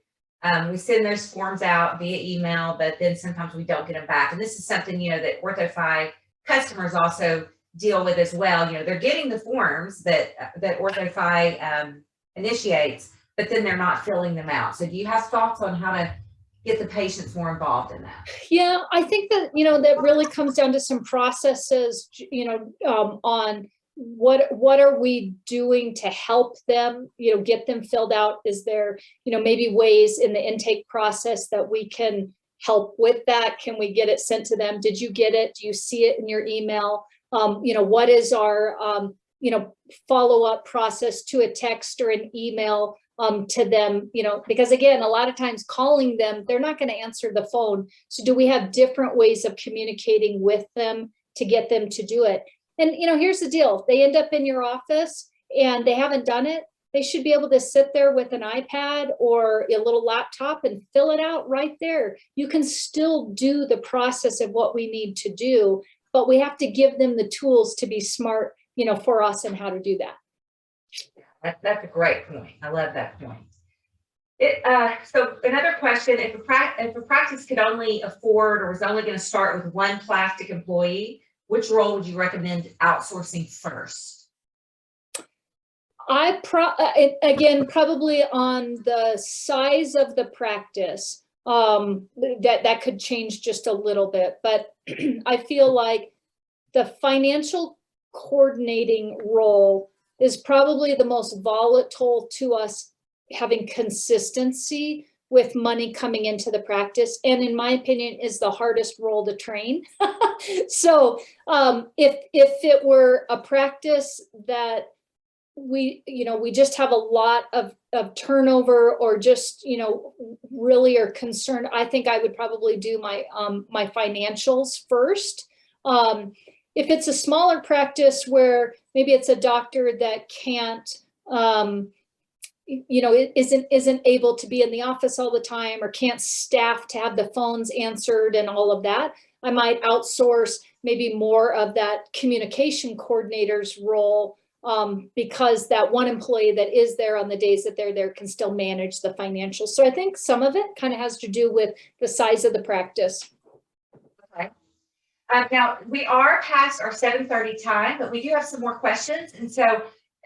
We send those forms out via email, but then sometimes we don't get them back. And this is something, you know, that OrthoFi customers also deal with as well. You know, they're getting the forms that OrthoFi initiates, but then they're not filling them out. So do you have thoughts on how to get the patients more involved in that? Yeah, I think that, you know, that really comes down to some processes, you know, on what are we doing to help them, you know, get them filled out? Is there, you know, maybe ways in the intake process that we can help with that? Can we get it sent to them? Did you get it? Do you see it in your email? You know, what is our, you know, follow-up process to a text or an email to them, you know, because again, a lot of times calling them, they're not going to answer the phone. So do we have different ways of communicating with them to get them to do it? And, you know, here's the deal. If they end up in your office and they haven't done it, they should be able to sit there with an iPad or a little laptop and fill it out right there. You can still do the process of what we need to do, but we have to give them the tools to be smart, you know, for us and how to do that. That's a great point. I love that point. So another question, if a practice could only afford or was only going to start with one plastic employee, which role would you recommend outsourcing first? Again, probably on the size of the practice, that could change just a little bit. But I feel like the financial coordinating role is probably the most volatile to us, having consistency with money coming into the practice, and in my opinion is the hardest role to train. So if it were a practice that we just have a lot of turnover, or just, you know, really are concerned, I think I would probably do my financials first. If it's a smaller practice where maybe it's a doctor that can't, you know, isn't able to be in the office all the time, or can't staff to have the phones answered and all of that, I might outsource maybe more of that communication coordinator's role, because that one employee that is there on the days that they're there can still manage the financials. So I think some of it kind of has to do with the size of the practice. Okay. Now we are past our 7:30 time, but we do have some more questions. And so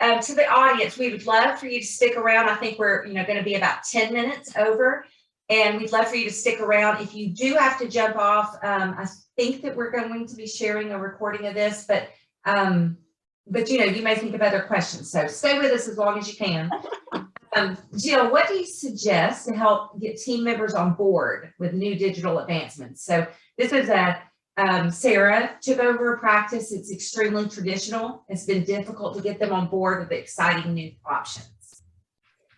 To the audience, we would love for you to stick around. I think we're going to be about 10 minutes over, and we'd love for you to stick around. If you do have to jump off, I think that we're going to be sharing a recording of this, but you may think of other questions. So stay with us as long as you can. Jill, what do you suggest to help get team members on board with new digital advancements? So this is Sarah took over a practice. It's extremely traditional. It's been difficult to get them on board with the exciting new options.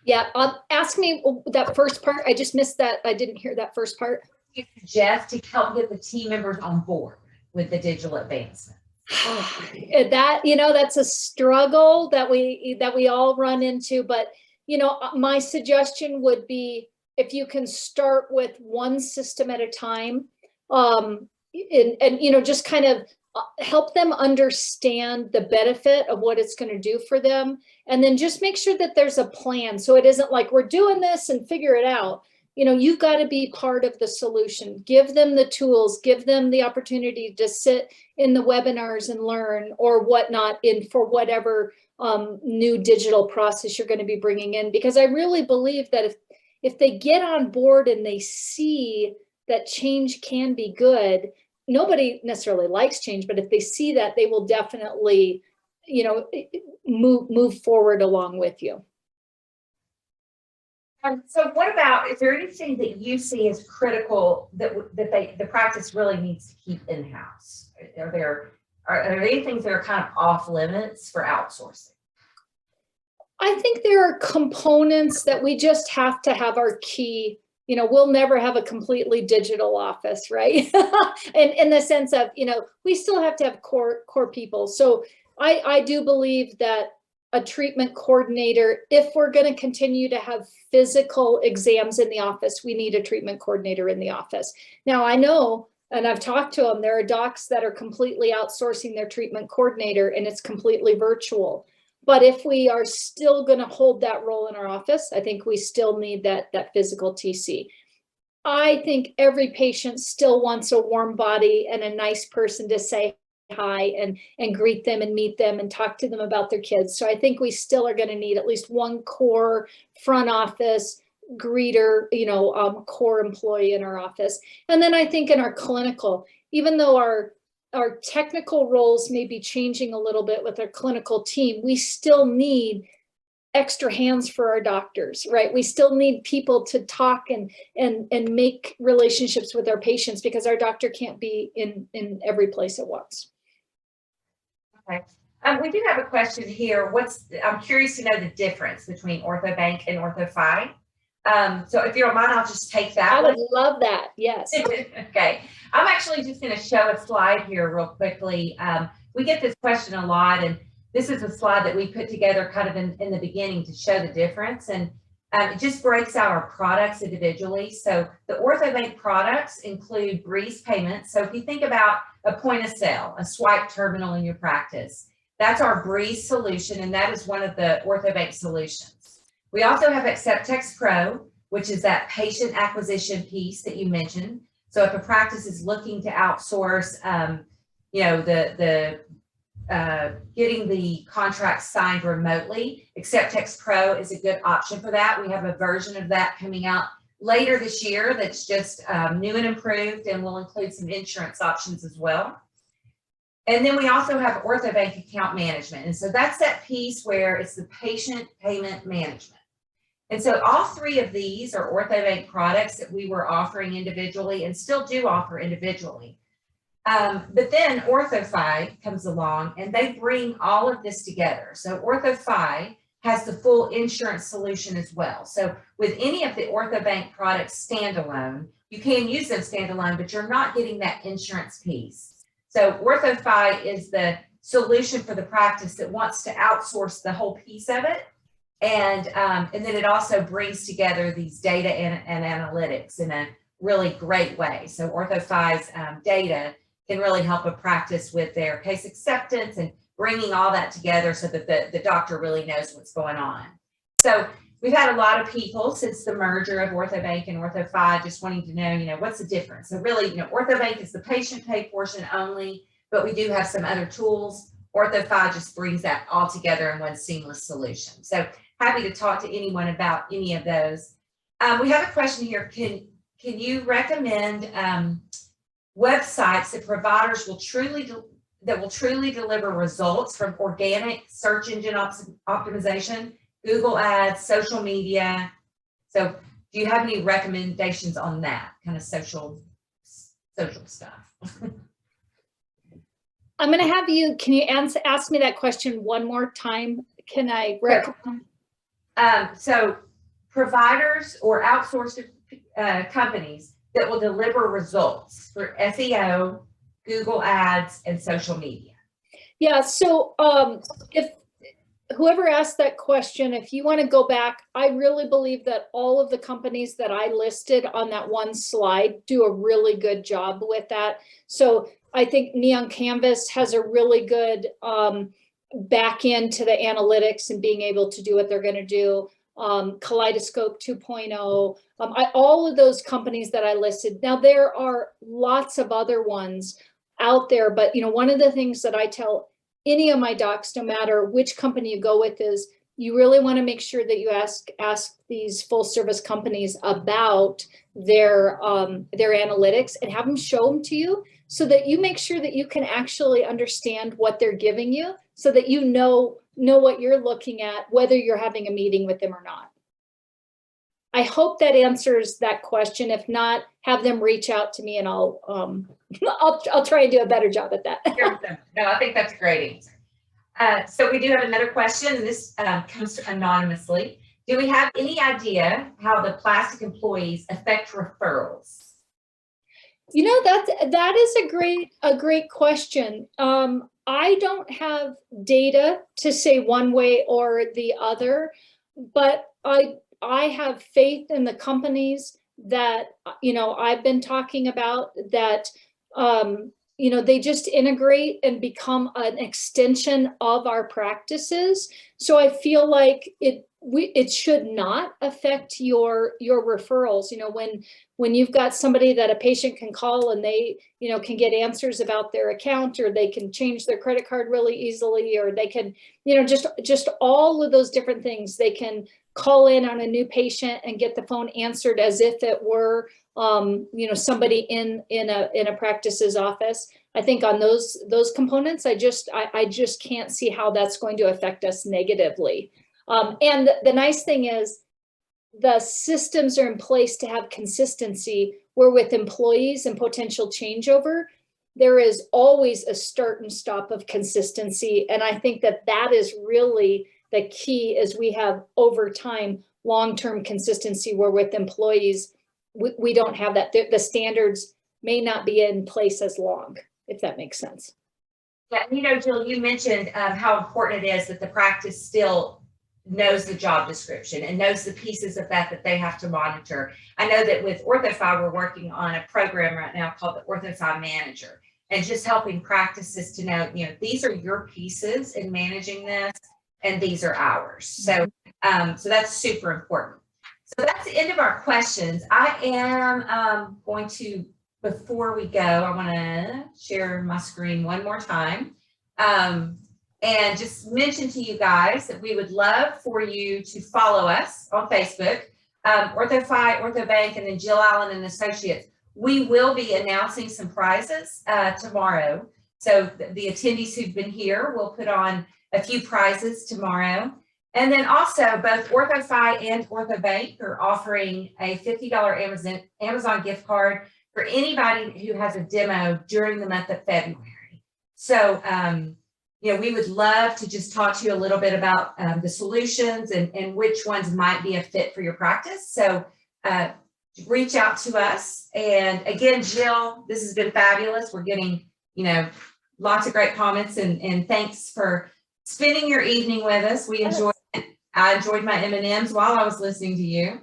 Yeah, ask me that first part. I just missed that. I didn't hear that first part. What do you suggest to help get the team members on board with the digital advancement? That, that's a struggle that we all run into, but my suggestion would be, if you can start with one system at a time, and just kind of help them understand the benefit of what it's going to do for them, and then just make sure that there's a plan. So it isn't like we're doing this and figure it out. You've got to be part of the solution. Give them the tools, give them the opportunity to sit in the webinars and learn or whatnot for whatever new digital process you're going to be bringing in. Because I really believe that if they get on board and they see that change can be good, nobody necessarily likes change, but if they see that, they will definitely, move forward along with you. So what about, is there anything that you see as critical that the practice really needs to keep in-house? Are there any things that are kind of off limits for outsourcing? I think there are components that we just have to have our key. We'll never have a completely digital office, right? And in the sense of, we still have to have core people. So I do believe that a treatment coordinator, if we're going to continue to have physical exams in the office, we need a treatment coordinator in the office. Now, I know, and I've talked to them, there are docs that are completely outsourcing their treatment coordinator and it's completely virtual. But if we are still going to hold that role in our office, I think we still need that physical TC. I think every patient still wants a warm body and a nice person to say hi and greet them and meet them and talk to them about their kids. So I think we still are going to need at least one core front office greeter, core employee in our office. And then I think in our clinical, even though our technical roles may be changing a little bit with our clinical team, we still need extra hands for our doctors, right? We still need people to talk and make relationships with our patients, because our doctor can't be in every place at once. Okay. We do have a question here. I'm curious to know the difference between OrthoBanc and OrthoFi. So if you don't mind, I'll just take that. I would love that. Yes. Okay. I'm actually just going to show a slide here real quickly. We get this question a lot, and this is a slide that we put together kind of in the beginning to show the difference. And it just breaks out our products individually. So the OrthoBanc products include Breeze payments. So if you think about a point of sale, a swipe terminal in your practice, that's our Breeze solution, and that is one of the OrthoBanc solutions. We also have AcceptText Pro, which is that patient acquisition piece that you mentioned. So if a practice is looking to outsource, getting the contract signed remotely, AcceptText Pro is a good option for that. We have a version of that coming out later this year that's just new and improved, and will include some insurance options as well. And then we also have OrthoBanc account management. And so that's that piece where it's the patient payment management. And so all three of these are OrthoBanc products that we were offering individually and still do offer individually. But then OrthoFi comes along and they bring all of this together. So OrthoFi has the full insurance solution as well. So with any of the OrthoBanc products standalone, you can use them standalone, but you're not getting that insurance piece. So OrthoFi is the solution for the practice that wants to outsource the whole piece of it. And then it also brings together these data and analytics in a really great way. So OrthoFi's data can really help a practice with their case acceptance and bringing all that together so that the doctor really knows what's going on. So we've had a lot of people since the merger of OrthoBanc and OrthoFi just wanting to know, what's the difference? So really, OrthoBanc is the patient pay portion only, but we do have some other tools. OrthoFi just brings that all together in one seamless solution. So happy to talk to anyone about any of those. We have a question here. Can you recommend websites that providers will truly deliver results from organic search engine optimization, Google Ads, social media? So do you have any recommendations on that kind of social stuff? I'm going to have you, can you ask me that question one more time? Can I recommend? So providers or outsourced companies that will deliver results for SEO, Google Ads, and social media. Yeah, so if whoever asked that question, if you want to go back, I really believe that all of the companies that I listed on that one slide do a really good job with that. So I think Neon Canvas has a really good back end to the analytics and being able to do what they're going to do. Kaleidoscope 2.0, all of those companies that I listed. Now there are lots of other ones out there, but one of the things that I tell any of my docs, no matter which company you go with, is you really want to make sure that you ask these full service companies about their analytics and have them show them to you, so that you make sure that you can actually understand what they're giving you, so that you know what you're looking at, whether you're having a meeting with them or not. I hope that answers that question. If not, have them reach out to me and I'll try and do a better job at that. No, I think that's a great answer. So we do have another question, and this comes anonymously. Do we have any idea how the plastic employees affect referrals? That is a great question. I don't have data to say one way or the other, but I have faith in the companies that I've been talking about, that they just integrate and become an extension of our practices. So I feel like it should not affect your referrals. When you've got somebody that a patient can call and they can get answers about their account, or they can change their credit card really easily, or they can just all of those different things. They can call in on a new patient and get the phone answered as if it were somebody in a practice's office. I think on those components, I just can't see how that's going to affect us negatively. And the nice thing is, the systems are in place to have consistency, where with employees and potential changeover, there is always a start and stop of consistency. And I think that is really the key, is we have over time long-term consistency, where with employees, we don't have that. The standards may not be in place as long, if that makes sense. Yeah, Jill, you mentioned how important it is that the practice still knows the job description and knows the pieces of that they have to monitor. I know that with OrthoFi, we're working on a program right now called the OrthoFi Manager, and just helping practices to know, these are your pieces in managing this, and these are ours. So, so that's super important. So that's the end of our questions. I am going to, before we go, I want to share my screen one more time. And just mention to you guys that we would love for you to follow us on Facebook, OrthoFi, OrthoBanc, and then Jill Allen and Associates. We will be announcing some prizes tomorrow. So the attendees who've been here will put on a few prizes tomorrow. And then also both OrthoFi and OrthoBanc are offering a $50 Amazon gift card for anybody who has a demo during the month of February. So, we would love to just talk to you a little bit about the solutions and which ones might be a fit for your practice. So reach out to us. And again, Jill, this has been fabulous. We're getting, lots of great comments, and thanks for spending your evening with us. We enjoyed it. I enjoyed my M&Ms while I was listening to you.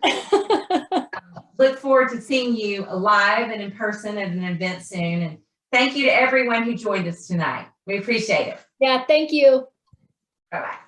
Look forward to seeing you live and in person at an event soon. And thank you to everyone who joined us tonight. We appreciate it. Yeah, thank you. Bye-bye.